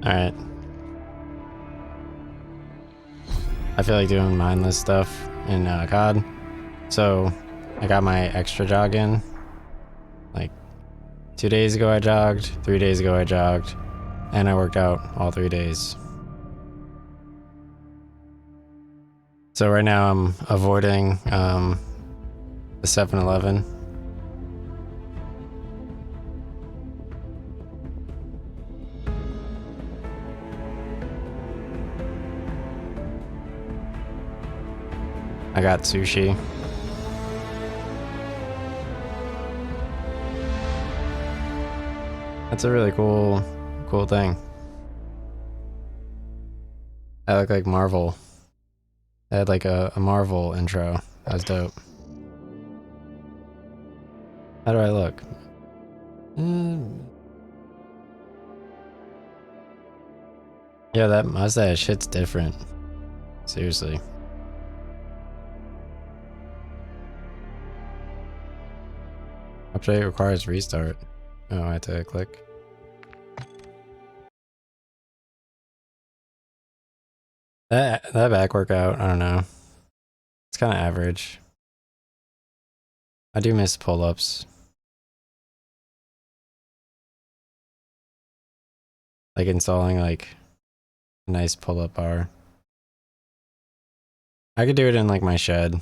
Alright. I feel like doing mindless stuff in COD. So, I got my extra jog in. Like, 2 days ago I jogged, 3 days ago I jogged, and I worked out all 3 days. So right now I'm avoiding the 7-Eleven. I got sushi. That's a really cool thing. I look like Marvel. I had like a Marvel intro. That was dope. How do I look? Yeah, that mustache hits different. Seriously. Update requires restart. Oh, I had to click. That back workout, I don't know. It's kind of average. I do miss pull-ups. Like installing like a nice pull-up bar. I could do it in like my shed,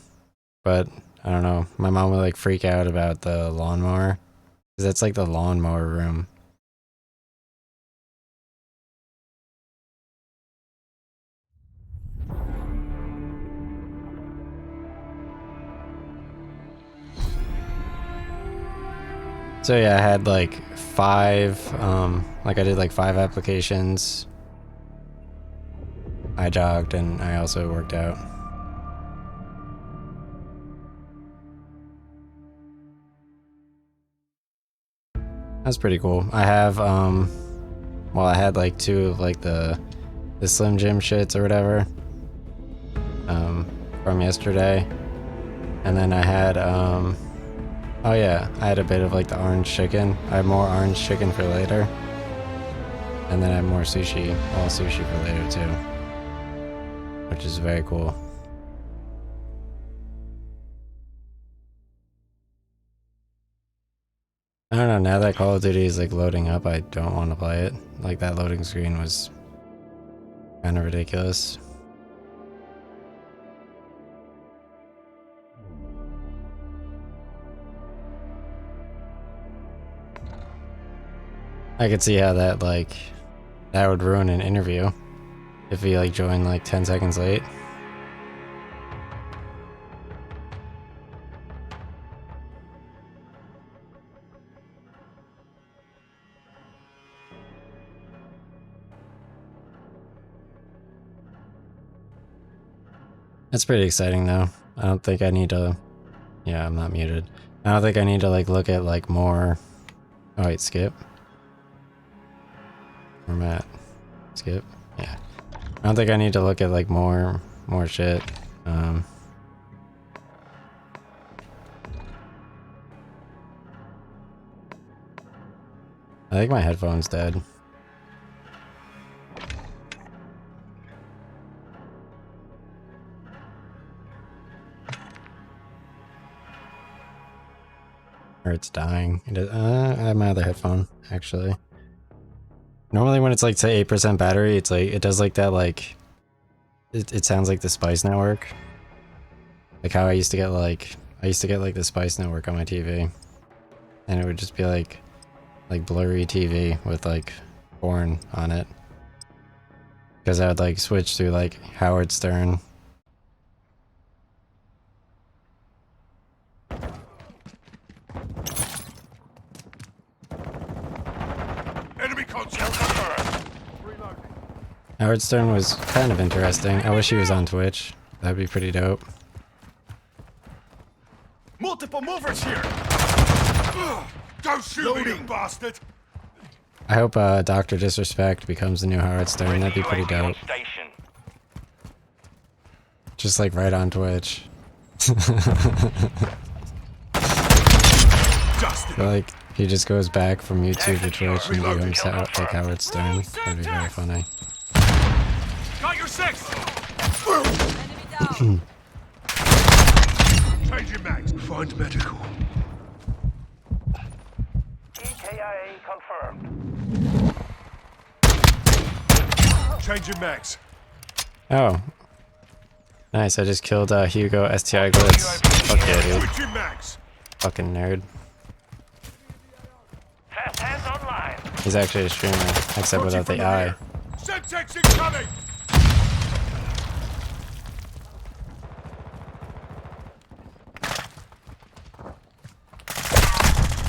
but I don't know. My mom would like freak out about the lawnmower. Cause that's like the lawnmower room. So yeah, I had like 5, like I did like 5 applications. I jogged and I also worked out. That's pretty cool. I have, well, I had like 2 of like the Slim Jim shits or whatever, from yesterday. And then I had, oh yeah, I had a bit of like the orange chicken. I have more orange chicken for later. And then I have more sushi, all sushi for later too. Which is very cool. I don't know, now that Call of Duty is like loading up, I don't want to play it. Like that loading screen was kind of ridiculous. I could see how that would ruin an interview if he like joined like 10 seconds late. That's pretty exciting though. I don't think I need to, yeah, I'm not muted. I don't think I need to like look at like more, oh wait, skip. Where am I at? Skip? Yeah. I don't think I need to look at like more shit. I think my headphone's dead. Or it's dying. I have my other headphone, actually. Normally when it's like say 8% battery, it's like, it does like that like, it sounds like the Spice Network. Like how I used to get like the Spice Network on my TV. And it would just be like blurry TV with like porn on it. Because I would like switch through like Howard Stern. Enemy contact. Howard Stern was kind of interesting. I wish he was on Twitch. That'd be pretty dope. Multiple movers here. Don't shoot me, you bastard. I hope Dr. Disrespect becomes the new Howard Stern. That'd be pretty dope. Just like right on Twitch. So, like, He just goes back from YouTube to Twitch and becomes like Howard Stern. That'd be very funny. Got your 6! Changing mags. Find medical. EKIA confirmed. Changing mags. Oh. Nice, I just killed Hugo STI Glitz. Fuck yeah, dude. Switching mags. Fucking nerd. Fast hands online. He's actually a streamer, except without the eye. Semtex incoming!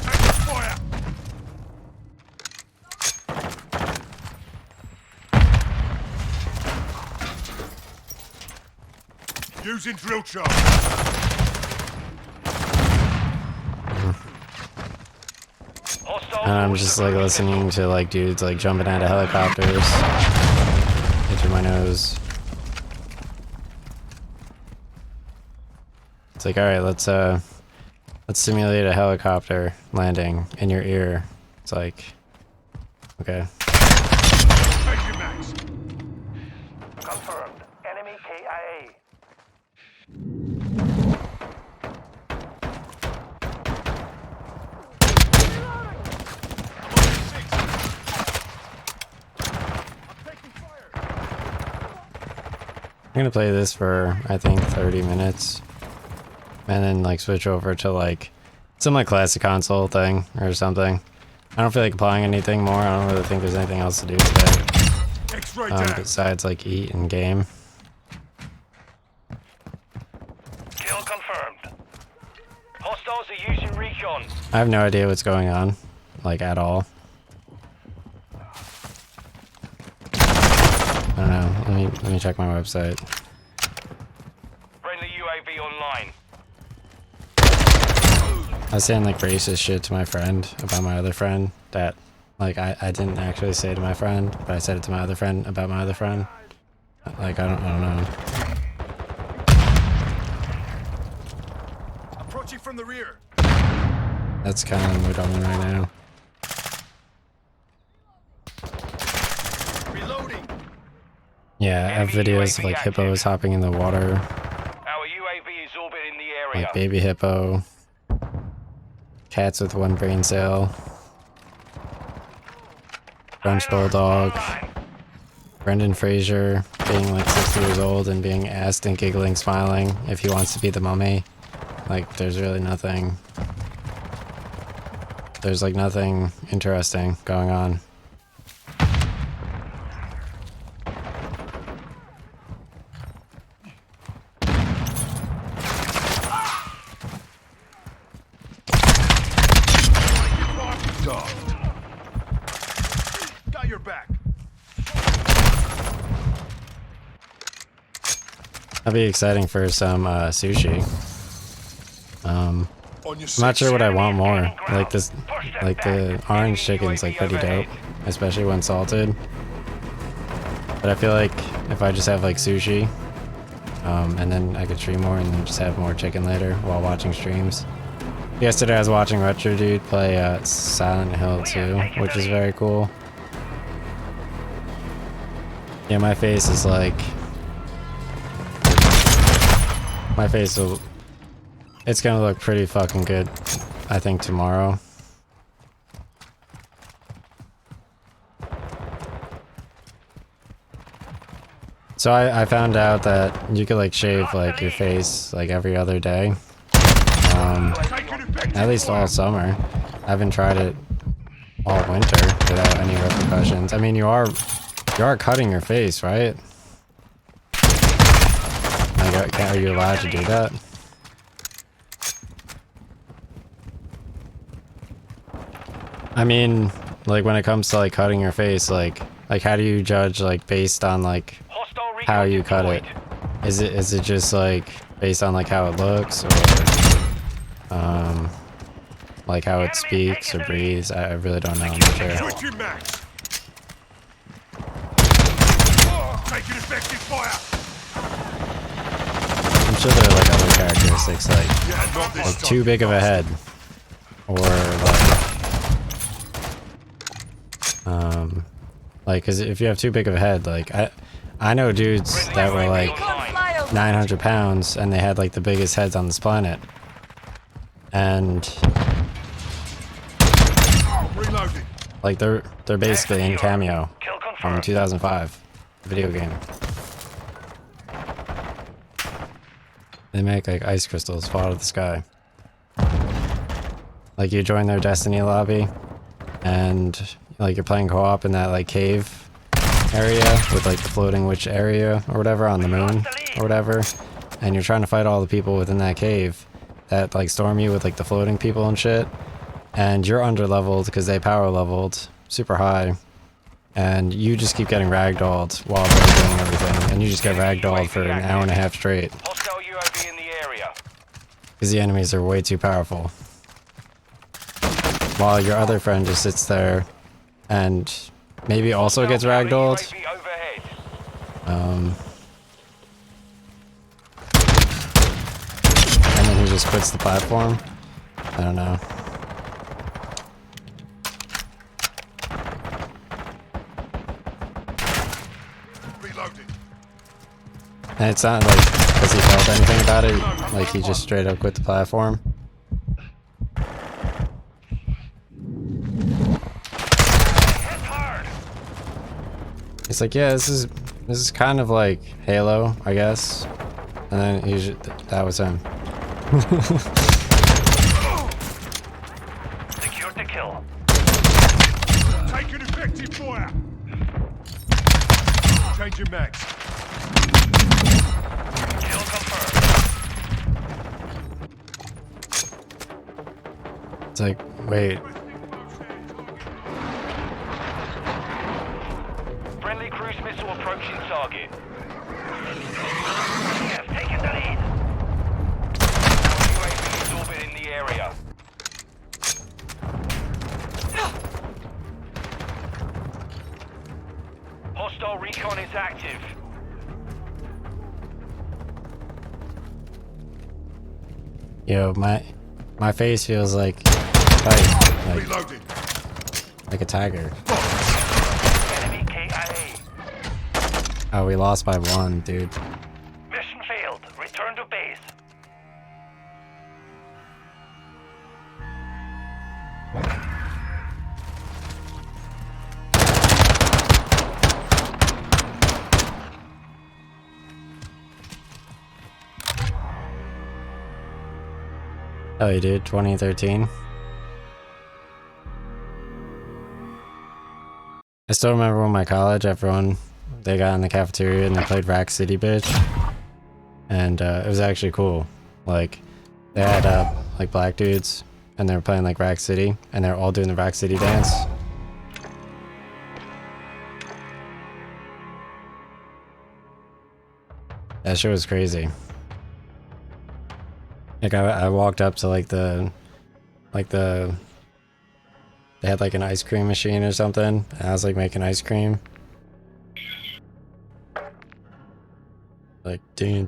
Taking fire! Using drill charge. Hostile. And I'm just like listening to like dudes like jumping out of helicopters into my nose. It's like, alright, let's simulate a helicopter landing in your ear. It's like, okay. Changing mags. Confirmed. Enemy KIA. I'm gonna play this for, I think, 30 minutes. And then, like, switch over to, like, some, like, classic console thing or something. I don't feel like applying anything more. I don't really think there's anything else to do today. X-ray down. Besides, like, eat and game. Kill confirmed. Hostiles are using recon. I have no idea what's going on, like, at all. I don't know. Let me check my website. Friendly UAV online. I was saying like racist shit to my friend about my other friend that like I didn't actually say to my friend, but I said it to my other friend about my other friend. Like I don't know. Approaching from the rear. That's kind of what I'm doing right now. Reloading. Yeah, I have videos of like hippos hopping in the water, Our UAV is orbiting the area. like baby hippo, cats with one brain cell, French bulldog, Brendan Fraser being like 60 years old and being asked and giggling, smiling if he wants to be the mummy. Like, there's really nothing. There's like nothing interesting going on. Got your back. That'd be exciting for some sushi. On your I'm not sure what I want more. Like this, like the orange chicken's like pretty dope, especially when salted. But I feel like if I just have like sushi, and then I could stream more and then just have more chicken later while watching streams. Yesterday I was watching Retro Dude play Silent Hill 2, which is very cool. Yeah, my face is like... My face will... It's gonna look pretty fucking good, I think, tomorrow. So I found out that you could like shave like your face like every other day. At least all summer. I haven't tried it all winter without any repercussions. I mean, you are cutting your face, right? Like, are you allowed to do that? I mean, like when it comes to like cutting your face, like how do you judge like based on like how you cut it? Is it just like based on like how it looks, or like how it speaks or breathes? I really don't know. I'm not sure. Switching max. Taking effective fire. I'm sure there are like other characteristics like Yeah, not this time. too big of a head, or like Like, cause if you have too big of a head, like I know dudes that were like 900 pounds and they had like the biggest heads on this planet. And Reloading. like they're basically in Cameo Kill from confirmed. 2005 video game. They make like ice crystals fall out of the sky. Like you join their Destiny lobby and like you're playing co-op in that like cave area with like the floating witch area or whatever on the moon or whatever, and you're trying to fight all the people within that cave that like storm you with like the floating people and shit, and you're under leveled because they power leveled super high, and you just keep getting ragdolled while they're doing everything, and you just get ragdolled for an hour and a half straight Hostile UAV in the area. because the enemies are way too powerful, while your other friend just sits there and maybe also gets ragdolled. UAV overhead. And then he just quits the platform. I don't know. Reloading. And it's not like, has he felt anything about it? Like he just straight up quit the platform? Hit hard. He's like, yeah, this is kind of like Halo, I guess. And then he just, that was him. Secure the kill. Taking effective fire. Changing mags. Kill confirmed. It's like, wait, Friendly cruise missile approaching target. Yes, taking the lead. UAV is orbiting the area. Hostile recon is active. yo, my face feels like Reloading. like a tiger. Enemy KIA. Oh, we lost by 1, dude. Mission failed. Return to base. Oh, you did? 2013? I still remember when my college, everyone, they got in the cafeteria and they played Rack City Bitch. And it was actually cool. Like, they had like black dudes and they were playing like Rack City and they were all doing the Rack City dance. That shit was crazy. Like I walked up to like the they had like an ice cream machine or something, and I was like making ice cream. Like damn.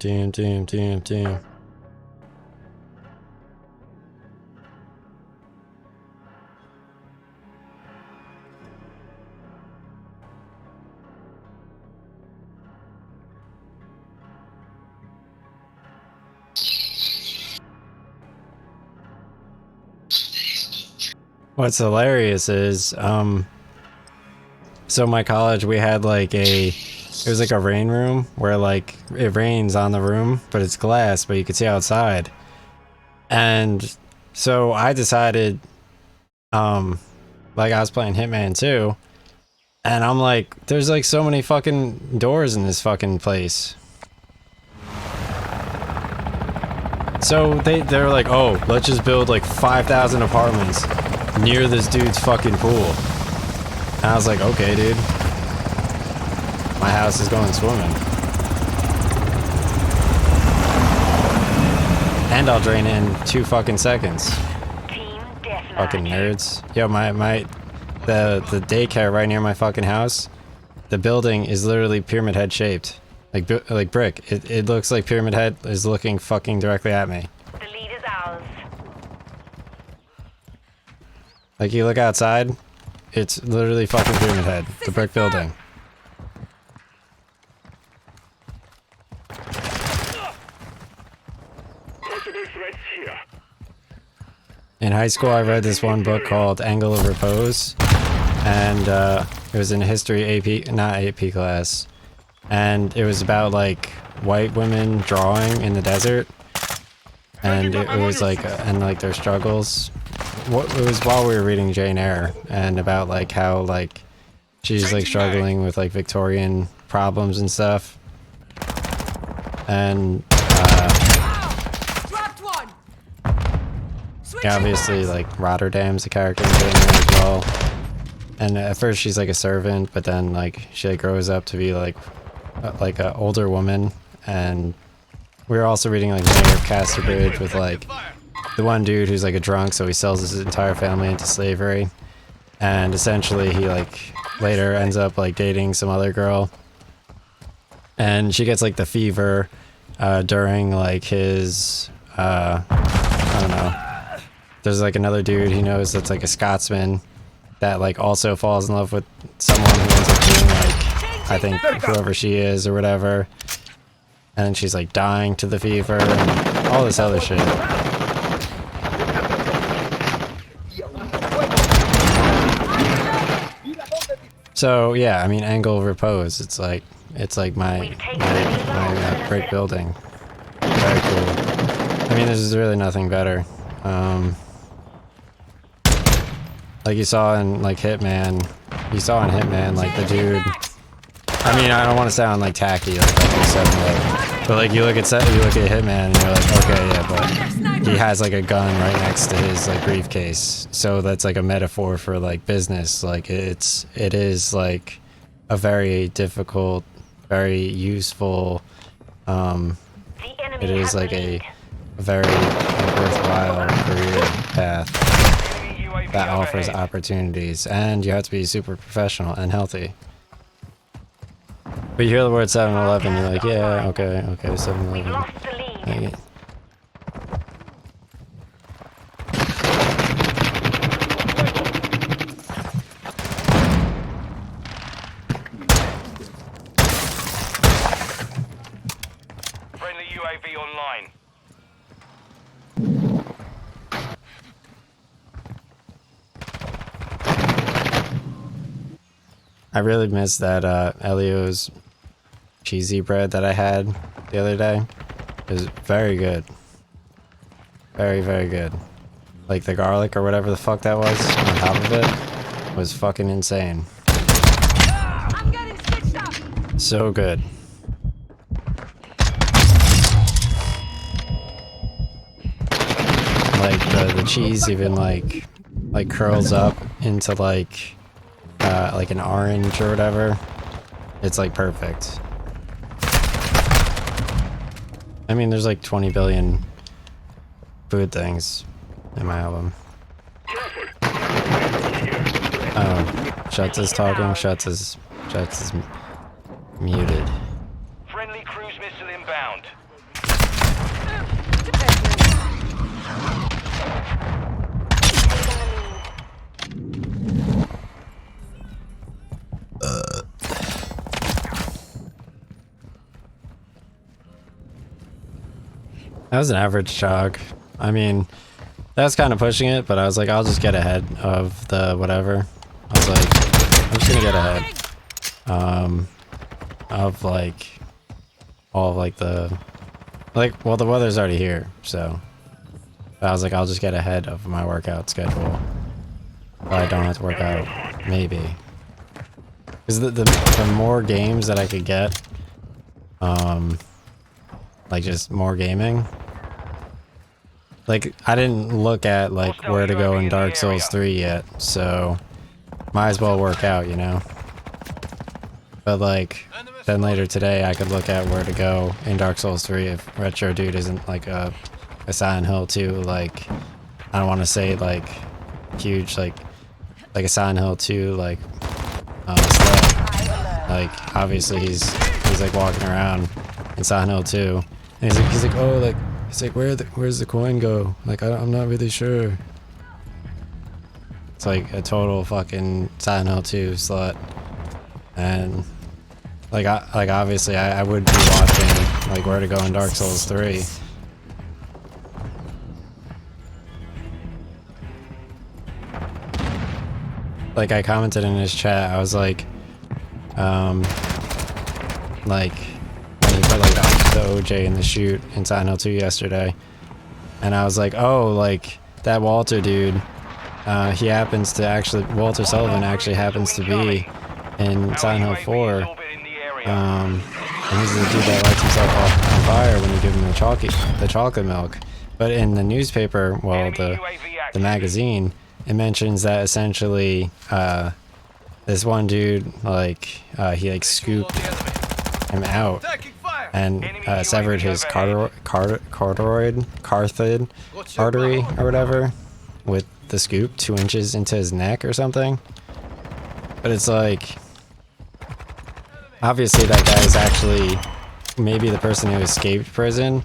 What's hilarious is, so my college, we had like it was like a rain room where like it rains on the room, but it's glass, but you could see outside. And so I decided, like I was playing Hitman 2, and I'm like, there's like so many fucking doors in this fucking place. So they're like, oh, let's just build like 5,000 apartments near this dude's fucking pool. And I was like, okay, dude. My house is going swimming. And I'll drain it in 2 fucking seconds. Team deathmatch. Fucking nerds. Yo, the daycare right near my fucking house, the building is literally Pyramid Head shaped. Like brick. It looks like Pyramid Head is looking fucking directly at me. The lead is ours. Like you look outside, It's literally fucking Pyramid Head, the brick building. Possible threats here. In high school, I read this one book called Angle of Repose, and it was in a history AP, not AP class, and it was about like white women drawing in the desert, and it was like and like their struggles. It was while we were reading Jane Eyre, and about like how like she's like struggling with like Victorian problems and stuff, and yeah, obviously like Rotterdam's a character in Jane Eyre as well. And at first she's like a servant, but then like she like, grows up to be like an older woman. And we were also reading like Mayor of Casterbridge with like the one dude who's like a drunk, so he sells his entire family into slavery. And essentially he like later ends up like dating some other girl. And she gets like the fever during like his I don't know. There's like another dude he knows that's like a Scotsman that like also falls in love with someone who ends up being like, I think whoever she is or whatever. And she's like dying to the fever and all this other shit. So yeah, I mean Angle of Repose, it's like my brick building. Very cool. I mean there's really nothing better. Like you saw in like Hitman, like the dude. I mean, I don't want to sound like tacky, like I said, but like you look at Hitman and you're like, okay, yeah, but he has like a gun right next to his like briefcase, so that's like a metaphor for like business. Like it is like a very difficult, very useful. It is like a very worthwhile career path that offers opportunities, and you have to be super professional and healthy. But you hear the word 7-Eleven, you're like, yeah, okay, 7-Eleven. Lost the lead. Friendly UAV online. I really miss that Elio's cheesy bread that I had the other day. It was very good. Very, very good. Like the garlic or whatever the fuck that was on top of it was fucking insane. I'm getting stitched up. So good. Like the cheese even like curls up into like an orange or whatever. It's like perfect. I mean, there's like 20 billion food things in my album. Oh, Shuts is talking. Shuts is muted. Friendly cruise missile inbound. That was an average jog. I mean, that's kind of pushing it, but I was like, I'll just get ahead of the whatever. I was like, I'm just gonna get ahead. Of like, all of like the, like, well, the weather's already here, so. But I was like, I'll just get ahead of my workout schedule. But I don't have to work out, maybe. Because the more games that I could get, like just more gaming. Like, I didn't look at like where to go in Dark Souls 3 yet, so might as well work out, you know? But like, then later today I could look at where to go in Dark Souls 3 if Retro Dude isn't like a Silent Hill 2, like, I don't want to say like huge, like a Silent Hill 2, like, sled. Like, obviously he's like walking around in Silent Hill 2, and he's like, oh, like, he's like, where's the coin go? Like, I'm not really sure. It's like a total fucking Silent Hill 2 slut. And like obviously I would be watching like where to go in Dark Souls 3. Like I commented in his chat, I was like when he put like the OJ in the shoot in Silent Hill 2 yesterday, and I was like, oh, like that Walter dude, he happens to actually, Walter Sullivan actually happens to be in Silent Hill 4, and he's the dude that lights himself on fire when you give him the chocolate milk. But in the newspaper, well, the magazine, it mentions that essentially this one dude, like he like scooped him out and severed his carotid artery or whatever with the scoop 2 inches into his neck or something. But it's like, obviously that guy is actually maybe the person who escaped prison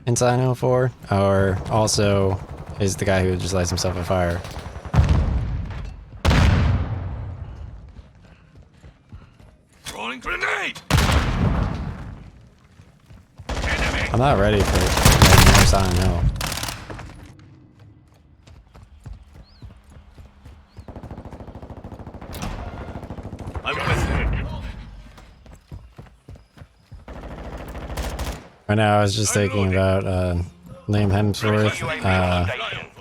in Silent Hill 4, or also is the guy who just lights himself on fire. Throwing grenade! I'm not ready for like, more Silent Hill. I'm with you. Right now I was just thinking about Liam Hemsworth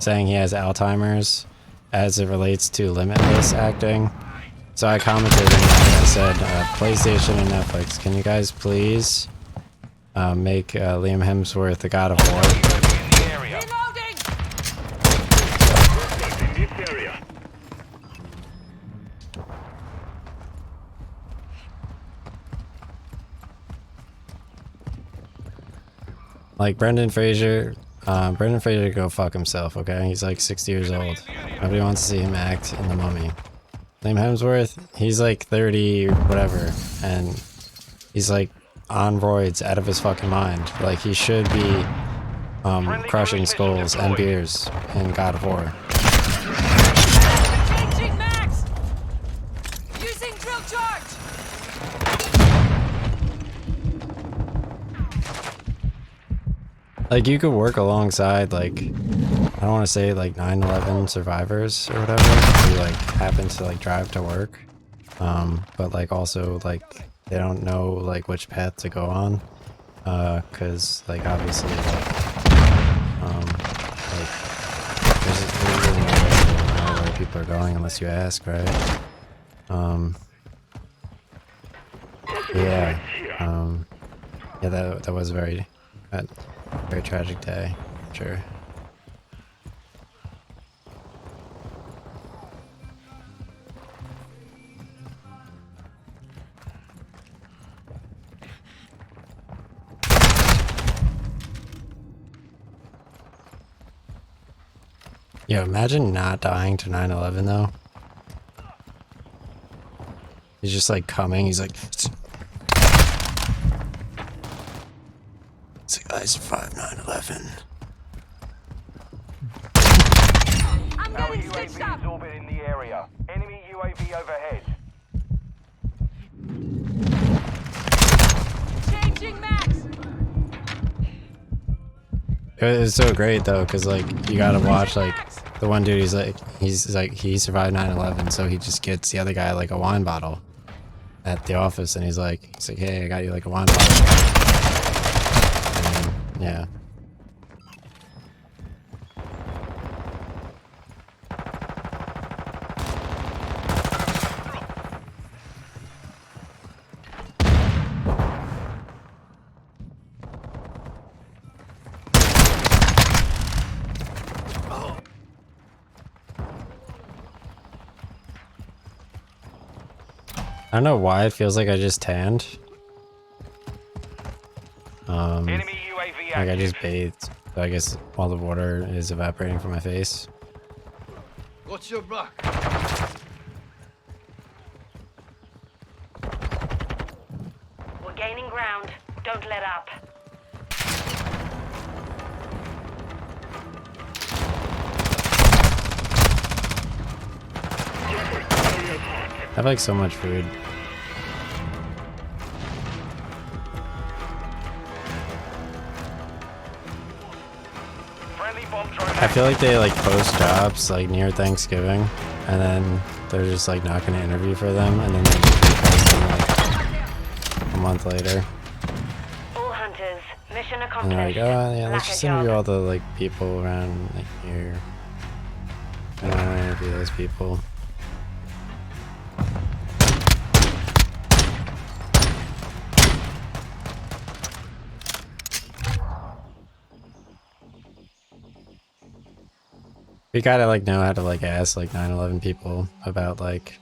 saying he has Alzheimer's as it relates to Limitless acting. So I commented and I said, PlayStation and Netflix, can you guys please make Liam Hemsworth the God of War? Reloading! Like Brendan Fraser go fuck himself, okay? He's like 60 years old. Nobody wants to see him act in The Mummy. Liam Hemsworth, he's like 30 or whatever, and he's like on roids out of his fucking mind. Like he should be crushing skulls and beers in God of War. Changing max! Using drill charge! Like you could work alongside like, I don't want to say like 9/11 survivors or whatever who like happen to like drive to work, but like also like they don't know like which path to go on, cause like obviously like there's really no way to know where people are going unless you ask, right? Yeah, yeah, that was a very tragic day, sure. Yo, imagine not dying to 9/11 though. He's just like coming, he's like, I survived 9/11. I'm Our getting stitched UAV up! is orbiting the area. Enemy UAV overhead. Changing max! It's so great though, cause like you gotta watch like the one dude. He's like he survived 9/11, so he just gets the other guy like a wine bottle at the office, and he's like, hey, I got you like a wine bottle. And, yeah. I don't know why it feels like I just tanned. Enemy UAV Like I active. just bathed, so I guess all the water is evaporating from my face. What's your back? We're gaining ground. Don't let up. I have like so much food. Friendly bomb drone. I feel like they like post jobs like near Thanksgiving, and then they're just like not gonna interview for them, and then they post them like a month later. All hunters, mission And they're like, accomplished. oh yeah, let's Lack a just interview job. all the like people around like here. I don't want to interview those people. We gotta like know how to like ask like 9/11 people about like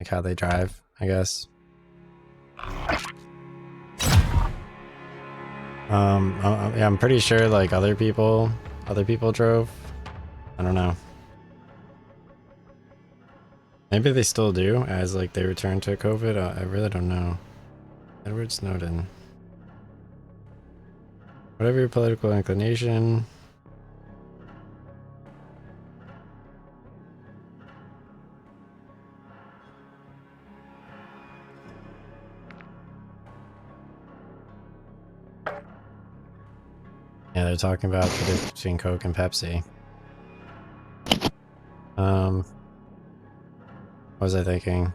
how they drive, I guess. Yeah, I'm pretty sure like other people drove. I don't know. Maybe they still do as like they return to COVID. I really don't know. Edward Snowden. Whatever your political inclination. Yeah, they're talking about the difference between Coke and Pepsi. What was I thinking?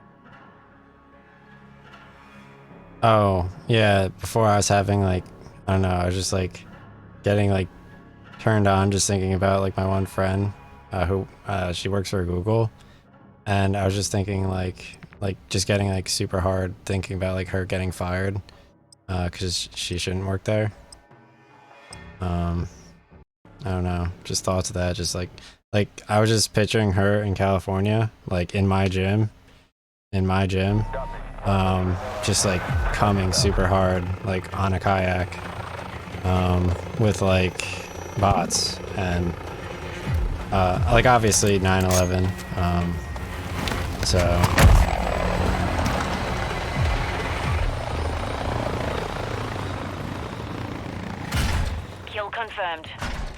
Oh, yeah, before I was having like, I don't know, I was just like getting like turned on just thinking about like my one friend who she works for Google, and I was just thinking like just getting like super hard thinking about like her getting fired because she shouldn't work there. I don't know, just thoughts of that, just like I was just picturing her in California, like in my gym, just like coming super hard, like on a kayak, with like bots and like obviously 9/11, so. Kill confirmed.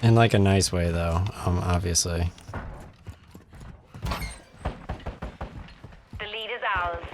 In like a nice way though, obviously. The lead is ours.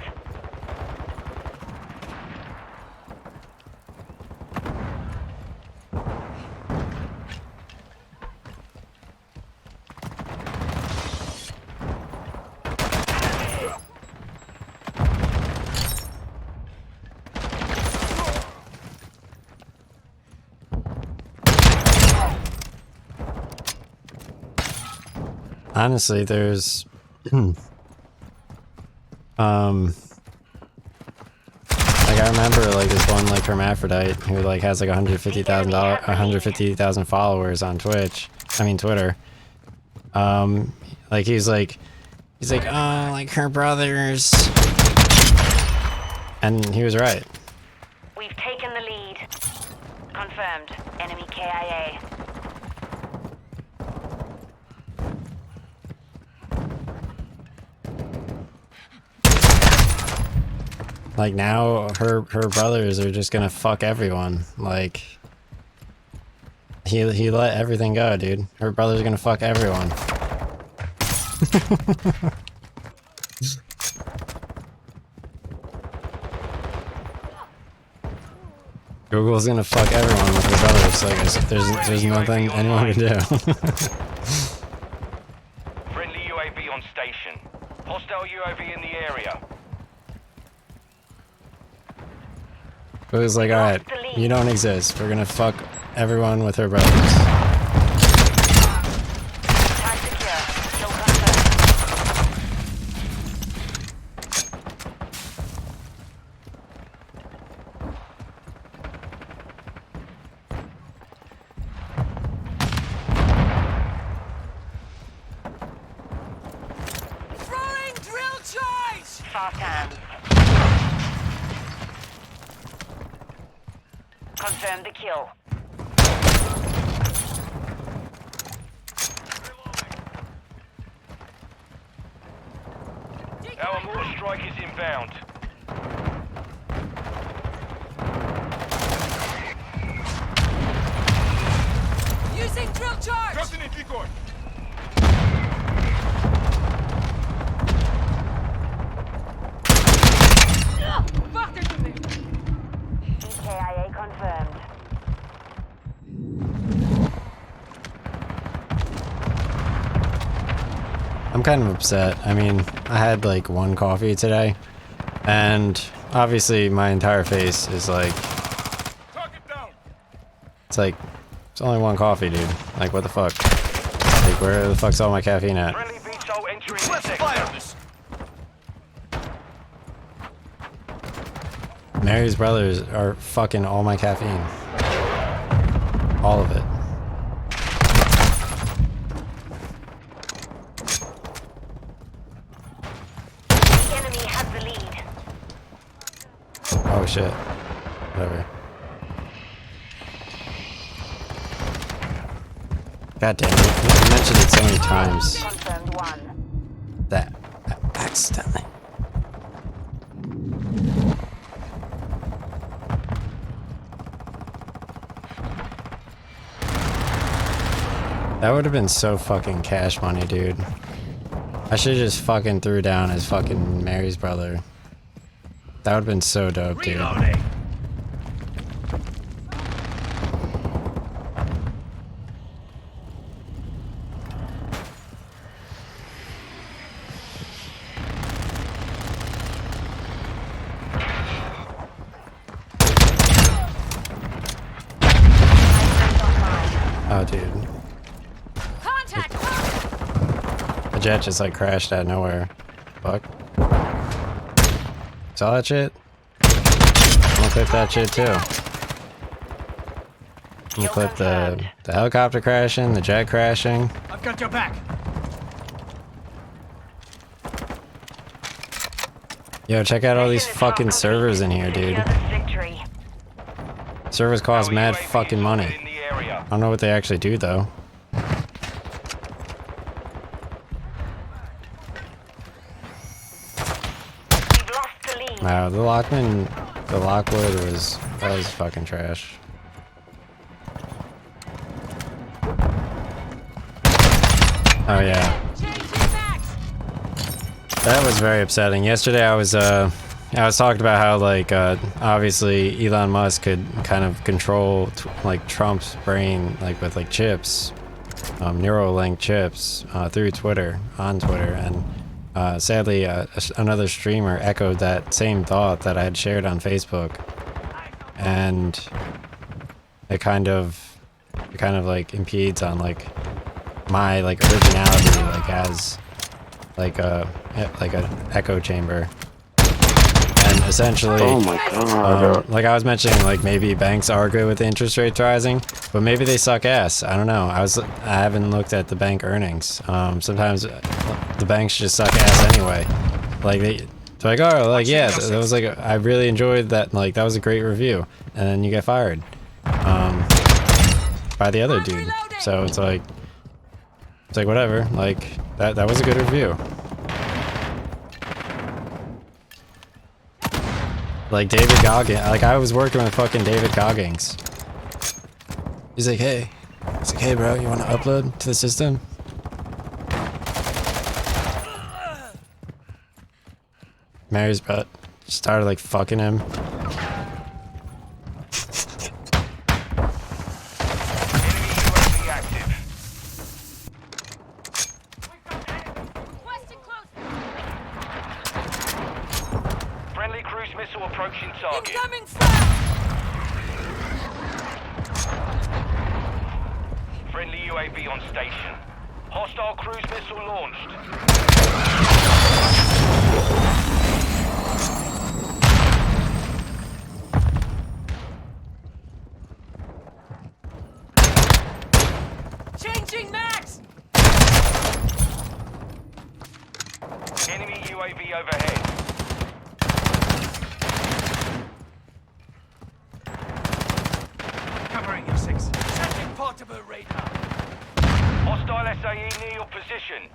Honestly, there's like I remember like this one like hermaphrodite who like has like $150,000 followers on Twitch. I mean Twitter. Like he's like oh, like her brothers, and he was right. We've taken the lead. Confirmed. Enemy KIA. Like now her brothers are just gonna fuck everyone. Like he let everything go, dude. Her brothers are gonna fuck everyone. Google's gonna fuck everyone with her brothers. Like there's nothing anyone can do. Friendly UAV on station. Hostile UAV in the area. It was like, alright, you don't exist. We're gonna fuck everyone with her brothers. Time secure. Kill confirmed. Throwing drill charge! Fast hands. Confirm the kill. Our mortar strike is inbound. Using drill charge! Justin in decoy. I'm kind of upset. I mean, I had like one coffee today, and obviously my entire face is like, it's like, it's only one coffee, dude. Like, what the fuck? Like, where the fuck's all my caffeine at? Friendly VTOL entering the Let's sector. fire this. Mary's brothers are fucking all my caffeine. All of it. The enemy has the lead. Oh shit. Whatever. God damn it. I mentioned it so many times Confirmed 1. that I accidentally. That would have been so fucking cash money, dude. I should have just fucking threw down as fucking Mary's brother. That would have been so dope, dude. Reloading. Oh, dude. Contact! The jet just like crashed out of nowhere. Fuck. Saw that shit? I'm gonna clip that shit too. I'm gonna clip the helicopter crashing, the jet crashing. I've got your back. Yo, check out all these fucking servers in here, dude. Victory. Servers cost mad UAV fucking money. in the area. I don't know what they actually do though. We've lost the lead. Wow, the Lockwood that was fucking trash. Oh yeah. Changing backs! That was very upsetting. Yesterday I was talking about how like obviously Elon Musk could kind of control like Trump's brain like with like chips, Neuralink chips through Twitter, on Twitter, and sadly another streamer echoed that same thought that I had shared on Facebook, and it kind of like impedes on like my like originality like as like an echo chamber. And essentially, Oh my god. like I was mentioning, like maybe banks are good with the interest rates rising, but maybe they suck ass. I don't know. I haven't looked at the bank earnings. Sometimes the banks just suck ass anyway. Like they're like, oh, like yeah, that was like I really enjoyed that. Like that was a great review, and then you get fired by the other dude. So it's like whatever. Like that was a good review. Like David Goggins, like I was working with fucking David Goggins. He's like, hey, bro, you want to upload to the system? Mary's butt started like fucking him. UAV active. Requesting close. Friendly cruise missile approaching target. Incoming fire! Friendly UAV on station. Hostile cruise missile launched. Changing max! Enemy UAV overhead. Covering your 6. Setting portable radar. Hostile SAE near your position.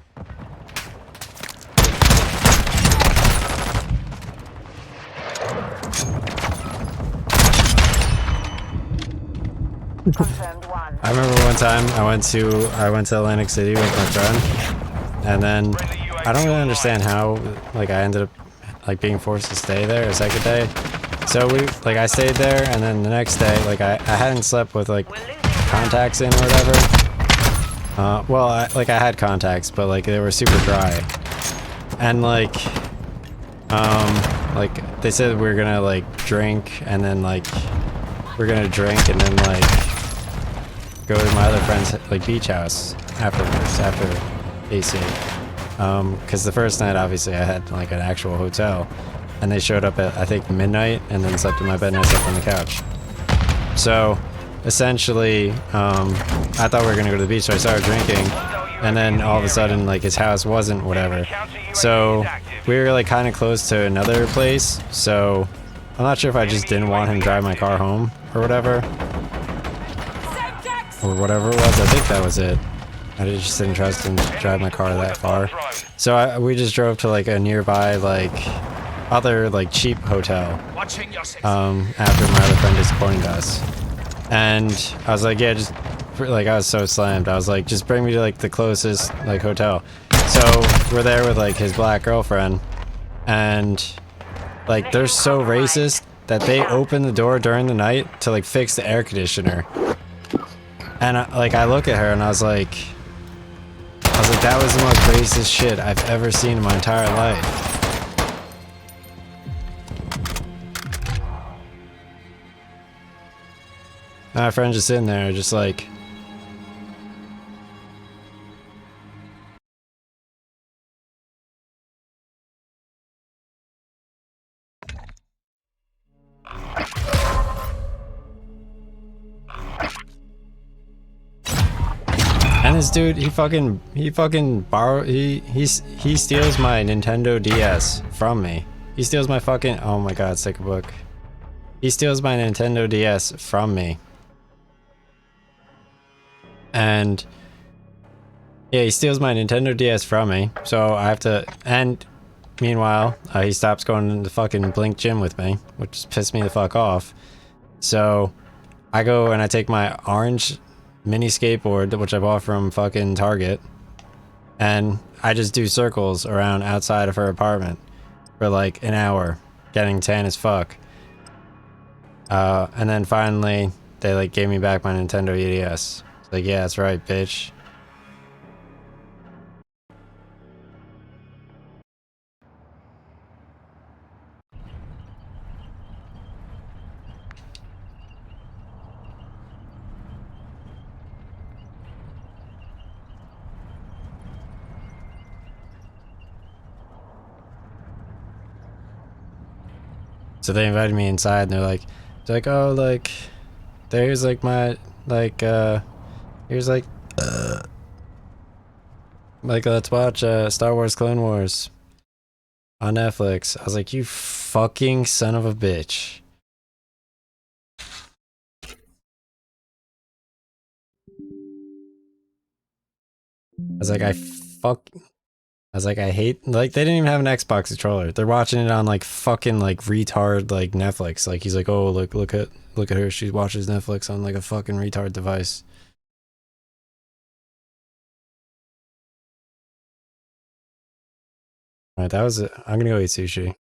Confirmed 1. I remember one time I went to Atlantic City with my friend, and then I don't really understand how like I ended up like being forced to stay there a second day. So I stayed there, and then the next day like I hadn't slept with like We're losing. contacts in or whatever. Well, I had contacts, but like they were super dry. And like they said we are gonna like drink and then like we're gonna drink and then like go to my other friend's like beach house afterwards, after AC. Because the first night obviously I had like an actual hotel and they showed up at I think midnight and then slept in my bed and I slept on the couch. So essentially I thought we were gonna go to the beach, so I started drinking and then all of a sudden like his house wasn't whatever. So we were like kind of close to another place, so I'm not sure if I just didn't want him to drive my car home or whatever. Or whatever it was, I think that was it. I just didn't trust him to drive my car that far. So we just drove to like a nearby like other like cheap hotel after my other friend disappointed us. And I was like, yeah, just like I was so slammed. I was like, just bring me to like the closest like hotel. So we're there with like his black girlfriend and like they're so racist that they open the door during the night to like fix the air conditioner. And I look at her and I was like, that was the most racist shit I've ever seen in my entire life. My friend just sitting there, just like. And this dude, he fucking borrow, he steals my Nintendo DS from me. He steals my fucking, oh my god, stick a book. He steals my Nintendo DS from me. And yeah, he steals my Nintendo DS from me, so I have to, and meanwhile, he stops going to the fucking Blink gym with me, which pissed me the fuck off. So I go and I take my orange mini skateboard, which I bought from fucking Target, and I just do circles around outside of her apartment for like an hour, getting tan as fuck. And then finally, they like gave me back my Nintendo DS. It's like, yeah, that's right, bitch. So they invited me inside and they're like, oh, like, there's like my, like, here's like let's watch Star Wars Clone Wars on Netflix. I was like, you fucking son of a bitch. I was like, I hate, like, they didn't even have an Xbox controller. They're watching it on like fucking like retard like Netflix. Like he's like, oh, look at her. She watches Netflix on like a fucking retard device. All right, that was it. I'm gonna go eat sushi.